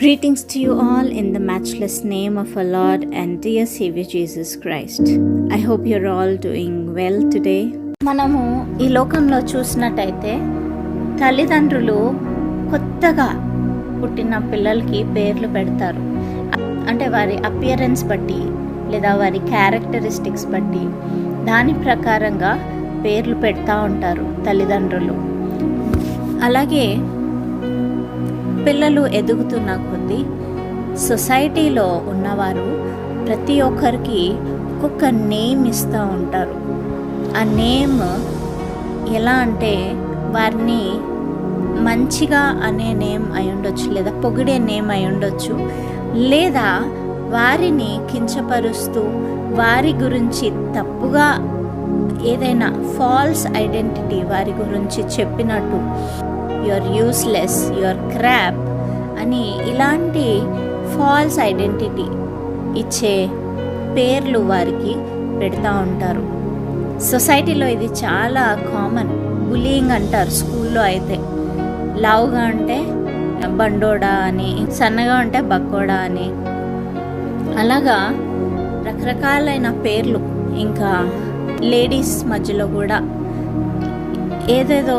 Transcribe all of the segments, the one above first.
Greetings to you all in the matchless name of our Lord and dear Savior Jesus Christ. I hope you're all doing well today. మనము ఈ లోకంలో చూసినట్టయితే తల్లిదండ్రులు కొత్తగా పుట్టిన పిల్లలకి పేర్లు పెడతారు. అంటే వారి అపియరెన్స్ బట్టి లేదా వారి క్యారెక్టరిస్టిక్స్ బట్టి దాని ప్రకారంగా పేర్లు పెడతా ఉంటారు తల్లిదండ్రులు. అలాగే పిల్లలు ఎదుగుతున్న కొద్దీ సొసైటీలో ఉన్నవారు ప్రతి ఒక్కరికి ఒక్కొక్క నేమ్ ఇస్తూ ఉంటారు. ఆ నేమ్ ఎలా అంటే వారిని మంచిగా అనే నేమ్ అయి ఉండొచ్చు, లేదా పొగిడే నేమ్ అయి ఉండొచ్చు, లేదా వారిని కించపరుస్తూ వారి గురించి తప్పుగా ఏదైనా ఫాల్స్ ఐడెంటిటీ వారి గురించి చెప్పినట్టు యూఆర్ యూస్లెస్, యూఆర్ క్రాప్ అని ఇలాంటి ఫాల్స్ ఐడెంటిటీ ఇచ్చే పేర్లు వారికి పెడతా ఉంటారు. సొసైటీలో ఇది చాలా కామన్. బులియింగ్ అంటారు స్కూల్లో అయితే. లావుగా అంటే బండోడా అని, సన్నగా ఉంటే బక్కోడా అని, అలాగా రకరకాలైన పేర్లు. ఇంకా లేడీస్ మధ్యలో కూడా ఏదేదో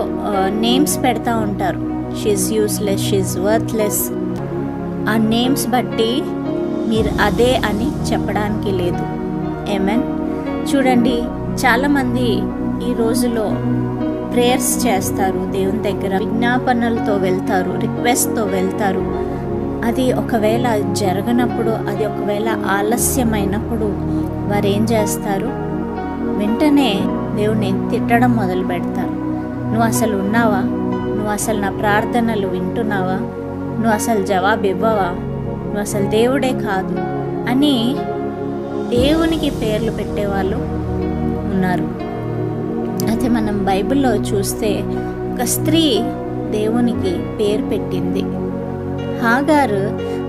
నేమ్స్ పెడతా ఉంటారు. She is useless, she is worthless. ఆ నేమ్స్ బట్టి మీరు అదే అని చెప్పడానికి లేదు. ఆమేన్. చూడండి, చాలామంది ఈ రోజులో ప్రేయర్స్ చేస్తారు, దేవుని దగ్గర విజ్ఞాపనలతో వెళ్తారు, రిక్వెస్ట్తో వెళ్తారు. అది ఒకవేళ జరగనప్పుడు, అది ఒకవేళ ఆలస్యమైనప్పుడు వారు ఏం చేస్తారు? వెంటనే దేవుని తిట్టడం మొదలు పెడతారు. నువ్వు అసలు ఉన్నావా? నువ్వు అసలు నా ప్రార్థనలు వింటున్నావా? నువ్వు అసలు జవాబు ఇవ్వవా? నువ్వు అసలు దేవుడే కాదు అని దేవునికి పేర్లు పెట్టేవాళ్ళు ఉన్నారు. అయితే మనం బైబిల్లో చూస్తే ఒక స్త్రీ దేవునికి పేరు పెట్టింది. హాగారు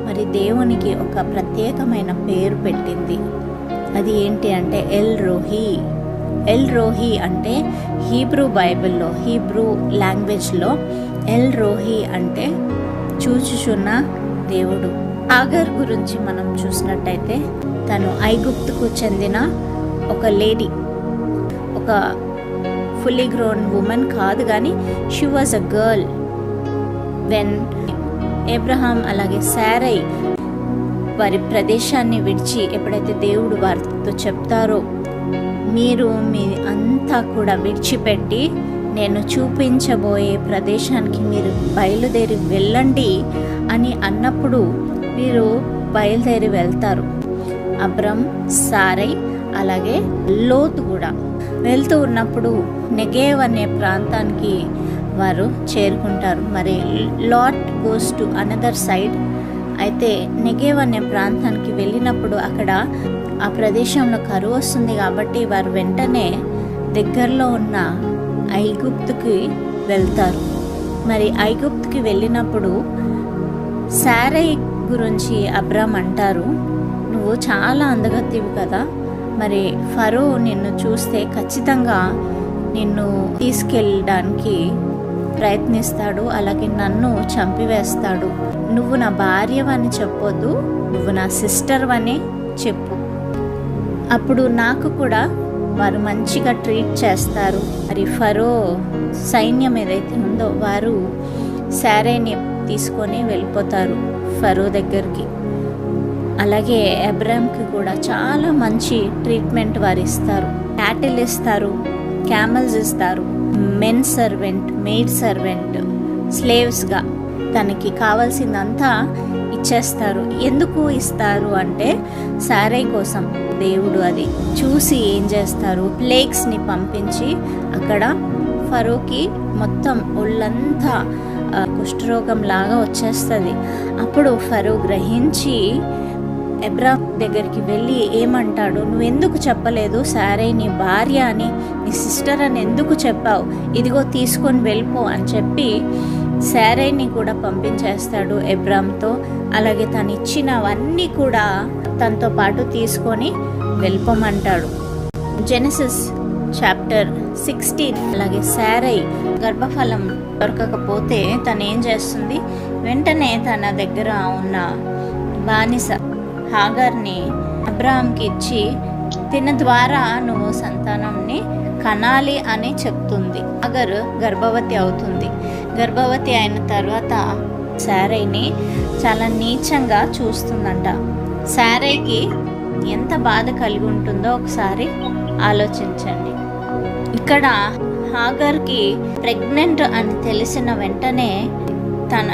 మరి దేవునికి ఒక ప్రత్యేకమైన పేరు పెట్టింది. అది ఏంటి అంటే ఎల్ రోహి. ఎల్ రోహి అంటే హీబ్రూ బైబిల్లో, హీబ్రూ లాంగ్వేజ్లో ఎల్ రోహి అంటే చూచుచున్న దేవుడు. హాగర్ గురించి మనం చూసినట్టయితే తను ఐగుప్తుకు చెందిన ఒక లేడీ, ఒక ఫుల్లీ గ్రోన్ ఉమెన్ కాదు, కానీ she was a girl when Abraham అలాగే శారై వారి ప్రదేశాన్ని విడిచి ఎప్పుడైతే దేవుడు వారితో చెప్తారో, మీరు మీ అంతా కూడా విడిచిపెట్టి నేను చూపించబోయే ప్రదేశానికి మీరు బయలుదేరి వెళ్ళండి అని అన్నప్పుడు మీరు బయలుదేరి వెళ్తారు. అబ్రమ్, సారై అలాగే లోతు కూడా వెళ్తూ ఉన్నప్పుడు నెగేవ్ అనే ప్రాంతానికి వారు చేరుకుంటారు. మరి lot goes to another side. అయితే నెగేవ్ అనే ప్రాంతానికి వెళ్ళినప్పుడు అక్కడ ఆ ప్రదేశంలో కరువు వస్తుంది కాబట్టి వారు వెంటనే దగ్గరలో ఉన్న ఐగుప్తుకి వెళ్తారు. మరి ఐగుప్తుకి వెళ్ళినప్పుడు శారై గురించి అబ్రామ్ అంటారు, నువ్వు చాలా అందగత్తివి కదా, మరి ఫరో నిన్ను చూస్తే ఖచ్చితంగా నిన్ను తీసుకెళ్ళడానికి ప్రయత్నిస్తాడు, అలాగే నన్ను చంపివేస్తాడు. నువ్వు నా భార్యవని చెప్పొద్దు, నువ్వు నా సిస్టర్ అనే చెప్పు. అప్పుడు నాకు కూడా వారు మంచిగా ట్రీట్ చేస్తారు. మరి ఫరో సైన్యం ఏదైతే ఉందో వారు శారైని తీసుకొని వెళ్ళిపోతారు ఫరో దగ్గరికి. అలాగే అబ్రామ్కి కూడా చాలా మంచి ట్రీట్మెంట్ వారు ఇస్తారు. క్యాటిల్ ఇస్తారు, క్యామల్స్ ఇస్తారు, మెన్ సర్వెంట్, మెయిడ్ సర్వెంట్, స్లేవ్స్గా తనకి కావాల్సిందంతా ఇచ్చేస్తారు. ఎందుకు ఇస్తారు అంటే శారై కోసం. దేవుడు అది చూసి ఏం చేస్తారు, ప్లేగ్స్ని పంపించి అక్కడ ఫరోకి మొత్తం ఒళ్ళంతా కుష్ఠరోగం లాగా వచ్చేస్తుంది. అప్పుడు ఫరో గ్రహించి అబ్రామ్ దగ్గరికి వెళ్ళి ఏమంటాడు, నువ్వెందుకు చెప్పలేదు శారై నీ భార్య అని, నీ సిస్టర్ అని ఎందుకు చెప్పావు? ఇదిగో తీసుకొని వెళ్ళిపో అని చెప్పి శారైని కూడా పంపించేస్తాడు అబ్రామ్తో. అలాగే తను ఇచ్చినవన్నీ కూడా తనతో పాటు తీసుకొని వెళ్ళిపోమంటాడు. Genesis chapter 16. అలాగే శారై గర్భఫలం దొరకకపోతే తను ఏం చేస్తుంది, వెంటనే తన దగ్గర ఉన్న బానిస హాగర్ని అబ్రాహాంకి ఇచ్చి తిన ద్వారా నువ్వు సంతానంని కనాలి అని చెప్తుంది. హాగర్ గర్భవతి అవుతుంది. గర్భవతి అయిన తర్వాత శారైని చాలా నీచంగా చూస్తుందంట. శారైకి ఎంత బాధ కలిగి ఉంటుందో ఒకసారి ఆలోచించండి. ఇక్కడ హాగర్కి ప్రెగ్నెంట్ అని తెలిసిన వెంటనే తన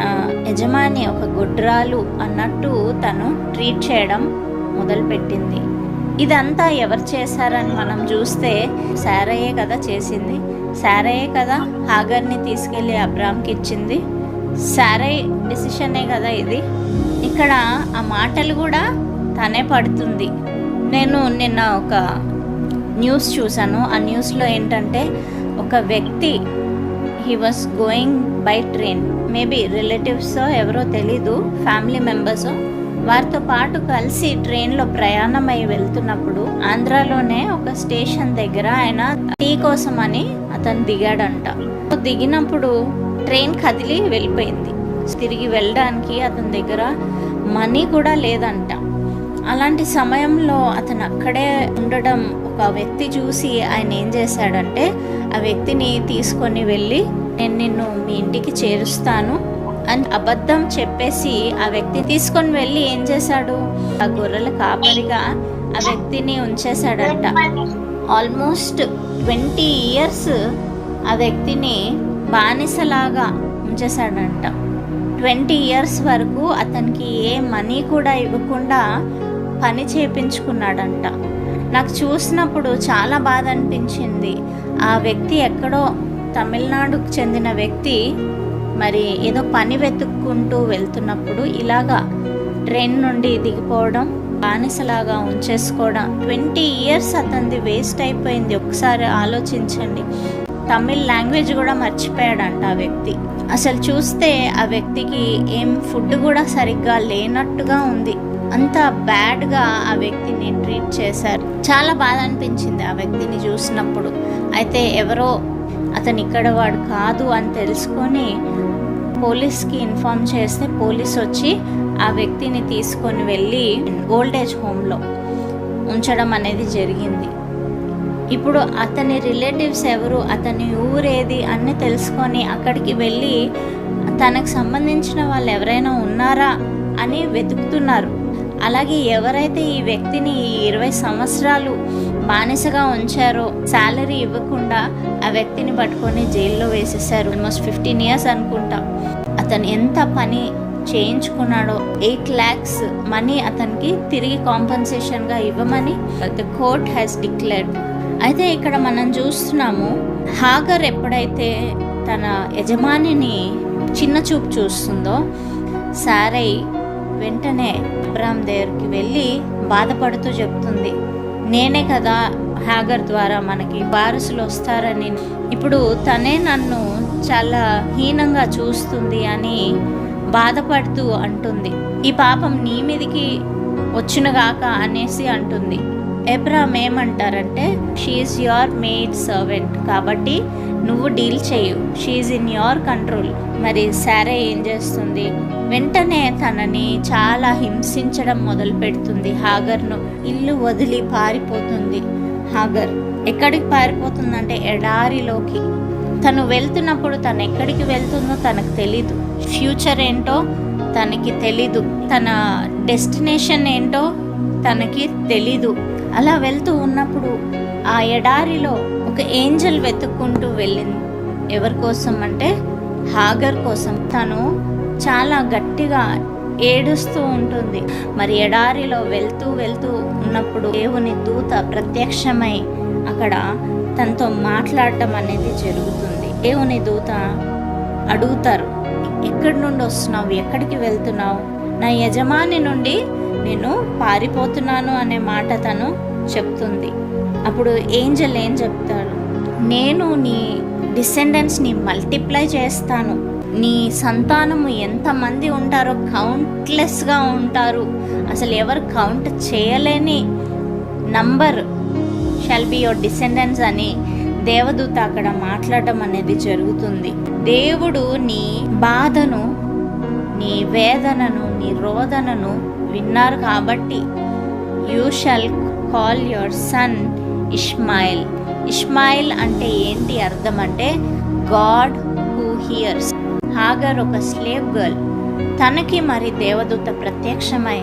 యజమాని ఒక గొడ్రాలు అన్నట్టు తను ట్రీట్ చేయడం మొదలుపెట్టింది. ఇదంతా ఎవరు చేశారని మనం చూస్తే శారయ్యే కదా చేసింది. శారయ్యే కదా హాగర్ని తీసుకెళ్ళి అబ్రాహాంకి ఇచ్చింది. శారై డిసిషనే కదా ఇది. ఇక్కడ ఆ మాటలు కూడా తనే పడుతుంది. నేను నిన్న ఒక న్యూస్ చూసాను. ఆ న్యూస్లో ఏంటంటే ఒక వ్యక్తి he was going by train, maybe రిలేటివ్సో ఎవరో తెలీదు, ఫ్యామిలీ మెంబర్సో, వారితో పాటు కలిసి ట్రైన్లో ప్రయాణమై వెళ్తున్నప్పుడు ఆంధ్రాలోనే ఒక స్టేషన్ దగ్గర ఆయన టీ కోసం అని అతను దిగాడంట. దిగినప్పుడు ట్రైన్ కదిలి వెళ్ళిపోయింది. తిరిగి వెళ్ళడానికి అతని దగ్గర మనీ కూడా లేదంట. అలాంటి సమయంలో అతను అక్కడే ఉండడం ఒక వ్యక్తి చూసి ఆయన ఏం చేశాడంటే ఆ వ్యక్తిని తీసుకొని వెళ్ళి నేను నిన్ను మీ ఇంటికి చేరుస్తాను అని అబద్ధం చెప్పేసి ఆ వ్యక్తి తీసుకొని వెళ్ళి ఏం చేశాడు, ఆ గొర్రెల కాపరిగా ఆ వ్యక్తిని ఉంచేశాడంట. ఆల్మోస్ట్ 20 years ఆ వ్యక్తిని బానిసలాగా ఉంచేశాడంట. 20 years వరకు అతనికి ఏ మనీ కూడా ఇవ్వకుండా పని చేయించుకున్నాడంట. నాకు చూసినప్పుడు చాలా బాధ అనిపించింది. ఆ వ్యక్తి ఎక్కడో తమిళనాడుకు చెందిన వ్యక్తి మరి ఏదో పని వెతుక్కుంటూ వెళ్తున్నప్పుడు ఇలాగా ట్రైన్ నుండి దిగిపోవడం, బానిసలాగా ఉంచేసుకోవడం, 20 years అతనిది వేస్ట్ అయిపోయింది. ఒకసారి ఆలోచించండి. తమిళ్ లాంగ్వేజ్ కూడా మర్చిపోయాడంట ఆ వ్యక్తి. అసలు చూస్తే ఆ వ్యక్తికి ఏం ఫుడ్ కూడా సరిగ్గా లేనట్టుగా ఉంది. అంత బ్యాడ్గా ఆ వ్యక్తిని ట్రీట్ చేశారు. చాలా బాధ అనిపించింది ఆ వ్యక్తిని చూసినప్పుడు. అయితే ఎవరో అతను ఇక్కడ వాడు కాదు అని తెలుసుకొని పోలీస్కి ఇన్ఫార్మ్ చేస్తే పోలీస్ వచ్చి ఆ వ్యక్తిని తీసుకొని వెళ్ళి ఓల్డేజ్ హోమ్లో ఉంచడం అనేది జరిగింది. ఇప్పుడు అతని రిలేటివ్స్ ఎవరు, అతని ఊరేది అన్నీ తెలుసుకొని అక్కడికి వెళ్ళి తనకు సంబంధించిన వాళ్ళు ఎవరైనా ఉన్నారా అని వెతుకుతున్నారు. అలాగే ఎవరైతే ఈ వ్యక్తిని 20 సంవత్సరాలు బానిసగా ఉంచారో శాలరీ ఇవ్వకుండా ఆ వ్యక్తిని పట్టుకొని జైల్లో వేసేసారు. ఆల్మోస్ట్ 15 years అనుకుంటా. అతను ఎంత పని చేయించుకున్నాడో 8 lakhs మనీ అతనికి తిరిగి కాంపన్సేషన్గా ఇవ్వమని ద కోర్ట్ హ్యాస్ డిక్లేర్డ్. అయితే ఇక్కడ మనం చూస్తున్నాము, హాగర్ ఎప్పుడైతే తన యజమానిని చిన్న చూపు చూస్తుందో శారై వెంటనే అబ్రాహాం దగ్గరికి వెళ్ళి బాధపడుతూ చెప్తుంది, నేనే కదా హాగర్ ద్వారా మనకి వారసులు వస్తారని, ఇప్పుడు తనే నన్ను చాలా హీనంగా చూస్తుంది అని బాధపడుతూ అంటుంది. ఈ పాపం నీ మీదికి వచ్చునుగాక అనేసి అంటుంది. అబ్రాహాం ఏమంటారంటే, షీఈస్ యువర్ మెయిడ్ సర్వెంట్, కాబట్టి నువ్వు డీల్ చేయు, షీఈస్ ఇన్ యువర్ కంట్రోల్. మరి శారై ఏం చేస్తుంది, వెంటనే తనని చాలా హింసించడం మొదలు పెడుతుంది. హాగర్ను ఇల్లు వదిలి పారిపోతుంది. హాగర్ ఎక్కడికి పారిపోతుందంటే ఎడారిలోకి. తను వెళ్తున్నప్పుడు తను ఎక్కడికి వెళ్తుందో తనకు తెలీదు, ఫ్యూచర్ ఏంటో తనకి తెలీదు, తన డెస్టినేషన్ ఏంటో తనకి తెలీదు. అలా వెళ్తూ ఉన్నప్పుడు ఆ ఎడారిలో ఒక ఏంజల్ వెతుక్కుంటూ వెళ్ళింది. ఎవరి కోసం అంటే హాగర్ కోసం. తను చాలా గట్టిగా ఏడుస్తూ ఉంటుంది. మరి ఎడారిలో వెళ్తూ ఉన్నప్పుడు దేవుని దూత ప్రత్యక్షమై అక్కడ తనతో మాట్లాడటం అనేది జరుగుతుంది. దేవుని దూత అడుగుతారు, ఎక్కడి నుండి వస్తున్నావు, ఎక్కడికి వెళ్తున్నావు? నా యజమాని నుండి నేను పారిపోతున్నాను అనే మాట తను చెప్తుంది. అప్పుడు ఏంజల్ ఏం చెప్తాడు, నేను నీ డిసెండెంట్స్ని మల్టిప్లై చేస్తాను, నీ సంతానము ఎంతమంది ఉంటారో కౌంట్లెస్గా ఉంటారు, అసలు ఎవరు కౌంట్ చేయలేని number shall be your descendants అని దేవదూత అక్కడ మాట్లాడడం అనేది జరుగుతుంది. దేవుడు నీ బాధను, నీ వేదనను, నీ రోదనను విన్నారు కాబట్టి you shall call your son Ishmael. Ishmael అంటే ఏంటి అర్థం అంటే గాడ్ హూ హియర్స్. హాగర్ ఒక స్లేవ్ గర్ల్. తనకి మరి దేవదూత ప్రత్యక్షమై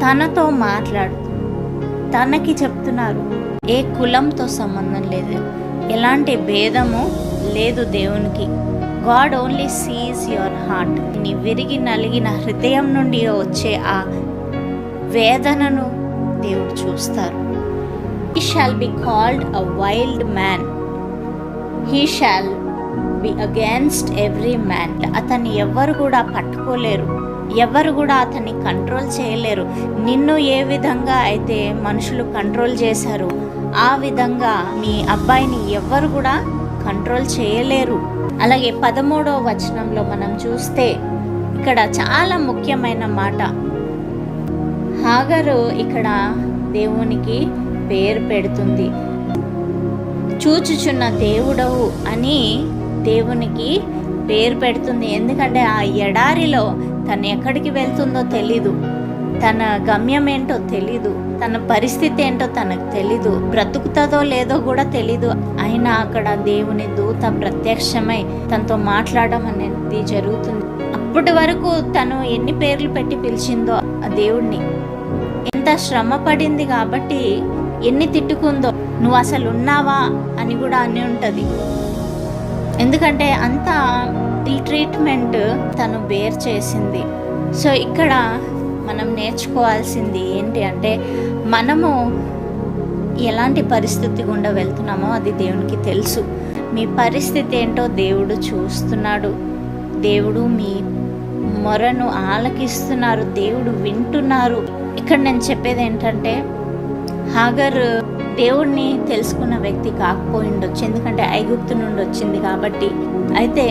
తనతో మాట్లాడుతూ తనకి చెప్తున్నారు, ఏ కులంతో సంబంధం లేదు, ఎలాంటి భేదము లేదు దేవునికి. God only sees your heart. నీ విరిగి నలిగిన హృదయం నుండి వచ్చే ఆ వేదనను దేవుడు చూస్తారు. He shall be called a wild man. He shall be against every man. అతన్ని ఎవ్వరు కూడా పట్టుకోలేరు, ఎవరు కూడా అతన్ని కంట్రోల్ చేయలేరు. నిన్ను ఏ విధంగా అయితే మనుషులు కంట్రోల్ చేశారు, ఆ విధంగా మీ అబ్బాయిని ఎవ్వరు కూడా కంట్రోల్ చేయలేరు. అలాగే 13వ వచనంలో మనం చూస్తే ఇక్కడ చాలా ముఖ్యమైన మాట. హాగరు ఇక్కడ దేవునికి పేరు పెడుతుంది. చూచుచున్న దేవుడవు అని దేవునికి పేరు పెడుతుంది. ఎందుకంటే ఆ ఎడారిలో తను ఎక్కడికి వెళ్తుందో తెలీదు, తన గమ్యం ఏంటో తెలీదు, తన పరిస్థితి ఏంటో తనకు తెలీదు, బ్రతుకుతుందో లేదో కూడా తెలీదు. అయినా అక్కడ దేవుని దూత ప్రత్యక్షమై తనతో మాట్లాడడం అనేది జరుగుతుంది. అప్పటి వరకు తను ఎన్ని పేర్లు పెట్టి పిలిచిందో ఆ దేవుణ్ణి, ఎంత శ్రమ పడింది కాబట్టి ఎన్ని తిట్టుకుందో, నువ్వు అసలు ఉన్నావా అని కూడా అని ఉంటుంది. ఎందుకంటే అంత ట్రీట్మెంట్ తను బేర్ చేసింది. సో ఇక్కడ మనం నేర్చుకోవాల్సింది ఏంటి అంటే, మనము ఎలాంటి పరిస్థితి గుండా వెళ్తున్నామో అది దేవునికి తెలుసు. మీ పరిస్థితి ఏంటో దేవుడు చూస్తున్నాడు. దేవుడు మీ మొరను ఆలకిస్తున్నారు, దేవుడు వింటున్నారు. ఇక్కడ నేను చెప్పేది ఏంటంటే, హాగర్ దేవుణ్ణి తెలుసుకున్న వ్యక్తి కాకపోయిండొచ్చు, ఎందుకంటే ఐగుప్తు నుండి వచ్చింది కాబట్టి. అయితే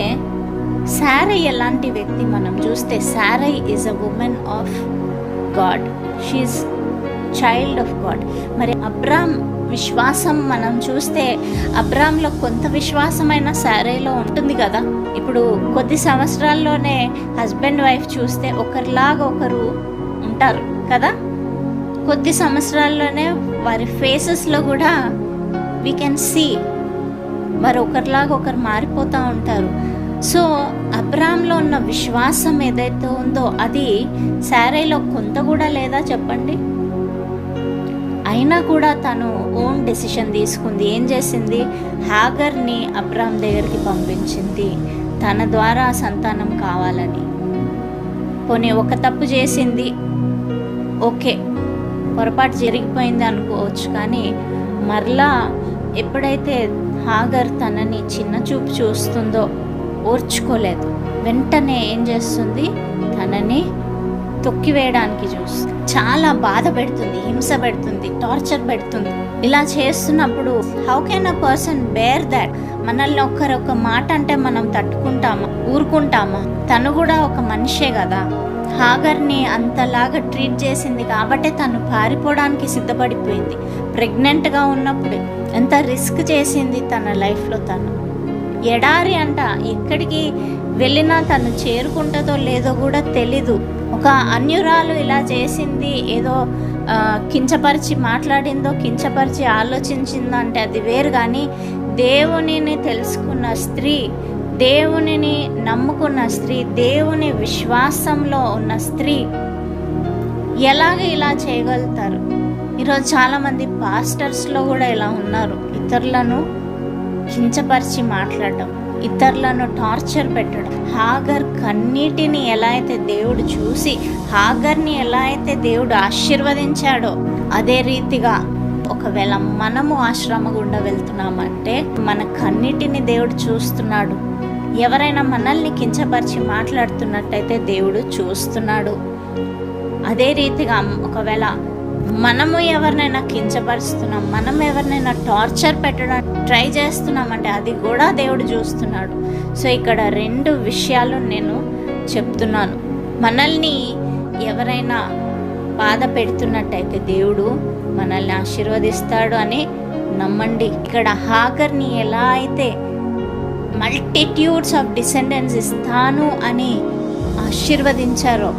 సారై ఎలాంటి వ్యక్తి మనం చూస్తే, Sarai is a woman of God, she is child of God. మరి అబ్రామ్ విశ్వాసం మనం చూస్తే అబ్రామ్లో కొంత విశ్వాసమైన సారైలో ఉంటుంది కదా. ఇప్పుడు కొద్ది సంవత్సరాల్లోనే హస్బెండ్ వైఫ్ చూస్తే ఒకరిలాగా ఒకరు ఉంటారు కదా. కొద్ది సంవత్సరాల్లోనే వారి ఫేసెస్లో కూడా వీ కెన్ సీ వారు ఒకరిలాగా ఒకరు మారిపోతూ ఉంటారు. సో అబ్రామ్లో ఉన్న విశ్వాసం ఏదైతే ఉందో అది సారైలో కొంత కూడా లేదా చెప్పండి. అయినా కూడా తను ఓన్ డెసిషన్ తీసుకుంది. ఏం చేసింది? హాగర్ని అబ్రామ్ దగ్గరికి పంపించింది, తన ద్వారా సంతానం కావాలని. పోనీ ఒక తప్పు చేసింది, ఓకే, పొరపాటు జరిగిపోయింది అనుకోవచ్చు. కానీ మరలా ఎప్పుడైతే హాగర్ తనని చిన్న చూపు చూస్తుందో ఓర్చుకోలేదు. వెంటనే ఏం చేస్తుంది? తనని తొక్కివేయడానికి చూస్తుంది. చాలా బాధ పెడుతుంది, హింస పెడుతుంది, టార్చర్ పెడుతుంది. ఇలా చేస్తున్నప్పుడు how can a person bear that? మనల్ని ఒక్క మాట అంటే మనం తట్టుకుంటామా, ఊరుకుంటామా? తను కూడా ఒక మనిషే కదా. హాగర్ని అంతలాగా ట్రీట్ చేసింది కాబట్టి తను పారిపోవడానికి సిద్ధపడిపోయింది. ప్రెగ్నెంట్గా ఉన్నప్పుడు ఎంత రిస్క్ చేసింది తన లైఫ్లో. తను ఎడారి అంట, ఎక్కడికి వెళ్ళినా తను చేరుకుంటుందో లేదో కూడా తెలీదు. ఒక అన్యురాలు ఇలా చేసింది, ఏదో కించపరిచి మాట్లాడిందో, కించపరిచి ఆలోచించిందో అంటే అది వేరు. కానీ దేవునిని తెలుసుకున్న స్త్రీ, దేవునిని నమ్ముకున్న స్త్రీ, దేవుని విశ్వాసంలో ఉన్న స్త్రీ ఎలాగ ఇలా చేయగలుగుతారు? ఈరోజు చాలామంది పాస్టర్స్లో కూడా ఇలా ఉన్నారు. ఇతరులను కించపరిచి మాట్లాడడం, ఇతరులను టార్చర్ పెట్టడం. హాగర్ కన్నీటిని ఎలా అయితే దేవుడు చూసి హాగర్ని ఎలా అయితే దేవుడు ఆశీర్వదించాడో అదే రీతిగా ఒకవేళ మనము ఆశ్రమ గుండా వెళ్తున్నామంటే మన కన్నీటిని దేవుడు చూస్తున్నాడు. ఎవరైనా మనల్ని కించపరిచి మాట్లాడుతున్నట్టయితే దేవుడు చూస్తున్నాడు. అదే రీతిగా ఒకవేళ మనము ఎవరినైనా కించపరుస్తున్నాం, మనం ఎవరినైనా టార్చర్ పెట్టడం ట్రై చేస్తున్నామంటే అది కూడా దేవుడు చూస్తున్నాడు. సో ఇక్కడ 2 విషయాలు నేను చెప్తున్నాను. మనల్ని ఎవరైనా బాధ పెడుతున్నట్టయితే దేవుడు మనల్ని ఆశీర్వదిస్తాడు అని నమ్మండి. ఇక్కడ హాగర్ని ఎలా అయితే మల్టిట్యూడ్స్ ఆఫ్ డిసెండెంట్స్ ఇస్తాను అని ఆశీర్వదించారో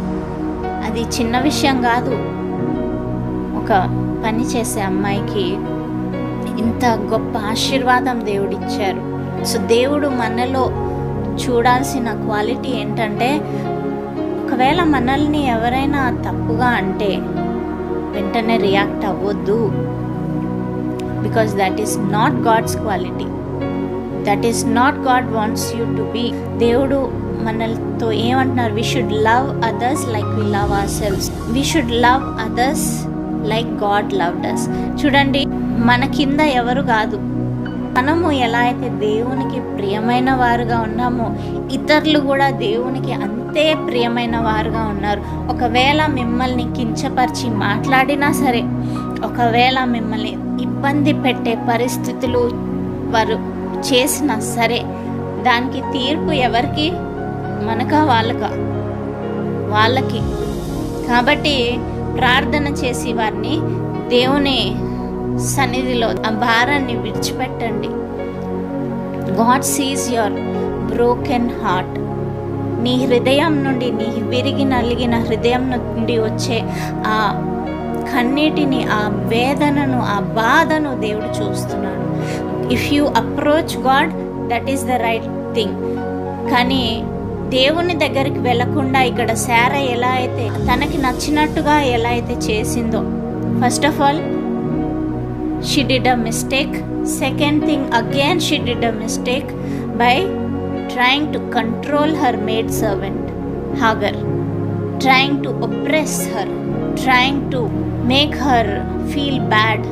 అది చిన్న విషయం కాదు. ఒక పని చేసే అమ్మాయికి ఇంత గొప్ప ఆశీర్వాదం దేవుడిచ్చారు. సో దేవుడు మనలో చూడాల్సిన క్వాలిటీ ఏంటంటే, ఒకవేళ మనల్ని ఎవరైనా తప్పుగా అంటే వెంటనే రియాక్ట్ అవ్వద్దు. Because that is not God's quality, that is not God wants you to be. దేవుడు మనతో ఏమంటున్నారు? We should love others like we love ourselves. We should love others like God loved us. చూడండి, మన కింద ఎవరు కాదు. మనము ఎలా అయితే దేవునికి ప్రియమైన వారుగా ఉన్నామో ఇతరులు కూడా దేవునికి అంతే ప్రియమైన వారుగా ఉన్నారు. ఒకవేళ మిమ్మల్ని కించపరిచి మాట్లాడినా సరే, ఒకవేళ మిమ్మల్ని ఇబ్బంది పెట్టే పరిస్థితులు వారు చేసినా సరే, దానికి తీర్పు ఎవరికి? మనకా వాళ్ళకా? వాళ్ళకి. కాబట్టి ప్రార్థన చేసి వారిని దేవుని సన్నిధిలో ఆ భారాన్ని విడిచిపెట్టండి. God sees your broken heart. నీ హృదయం నుండి, నీ విరిగి నలిగిన హృదయం నుండి వచ్చే ఆ కన్నీటిని, ఆ వేదనను, ఆ బాధను దేవుడు చూస్తున్నాడు. If you approach God, that is the right thing. కానీ దేవుని దగ్గరికి వెళ్లకుండా ఇక్కడ శారా ఎలా అయితే తనకి నచ్చినట్టుగా ఎలా అయితే చేసిందో, first of all she did a mistake. Second thing, again she did a mistake by trying to control her maid servant Hagar, trying to oppress her, trying to make her feel bad.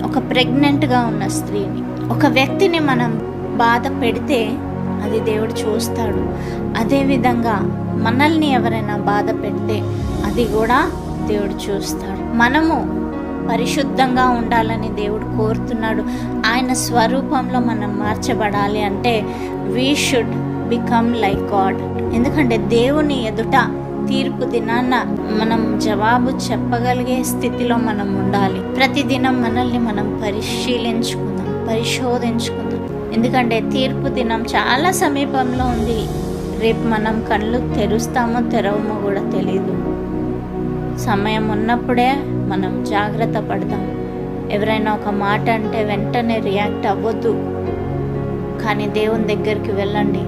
ఒక ప్రెగ్నెంట్గా ఉన్న స్త్రీని, ఒక వ్యక్తిని మనం బాధ పెడితే అది దేవుడు చూస్తాడు. అదేవిధంగా మనల్ని ఎవరైనా బాధ పెడితే అది కూడా దేవుడు చూస్తాడు. మనము పరిశుద్ధంగా ఉండాలని దేవుడు కోరుతున్నాడు. ఆయన స్వరూపంలో మనం మార్చబడాలి అంటే we should become like God. ఎందుకంటే దేవుని ఎదుట తీర్పు దినాన మనం జవాబు చెప్పగలిగే స్థితిలో మనం ఉండాలి. ప్రతిదినం మనల్ని మనం పరిశోధించుకుందాం. ఎందుకంటే తీర్పు దినం చాలా సమీపంలో ఉంది. రేపు మనం కళ్ళు తెరుస్తామో తెరవమో కూడా తెలియదు. సమయం ఉన్నప్పుడే మనం జాగ్రత్త పడదాం. ఎవరైనా ఒక మాట అంటే వెంటనే రియాక్ట్ అవ్వద్దు. కానీ దేవుని దగ్గరికి వెళ్ళండి.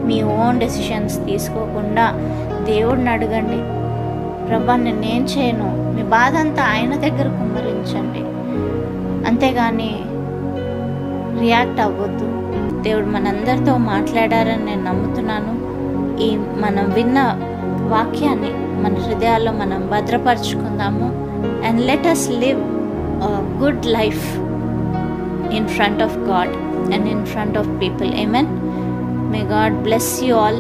మీ ఓన్ డెసిషన్స్ తీసుకోకుండా దేవుడిని అడగండి, ప్రభా నేనేం చేయను. మీ బాధ అంతా ఆయన దగ్గర కుమ్మరించండి. అంతేగాని రియాక్ట్ అవ్వద్దు. దేవుడు మనందరితో మాట్లాడారని నేను నమ్ముతున్నాను. ఈ మనం విన్న వాక్యాన్ని మన హృదయాల్లో మనం భద్రపరచుకుందాము. And let us live a good life in front of God and in front of people. Amen. May God bless you all.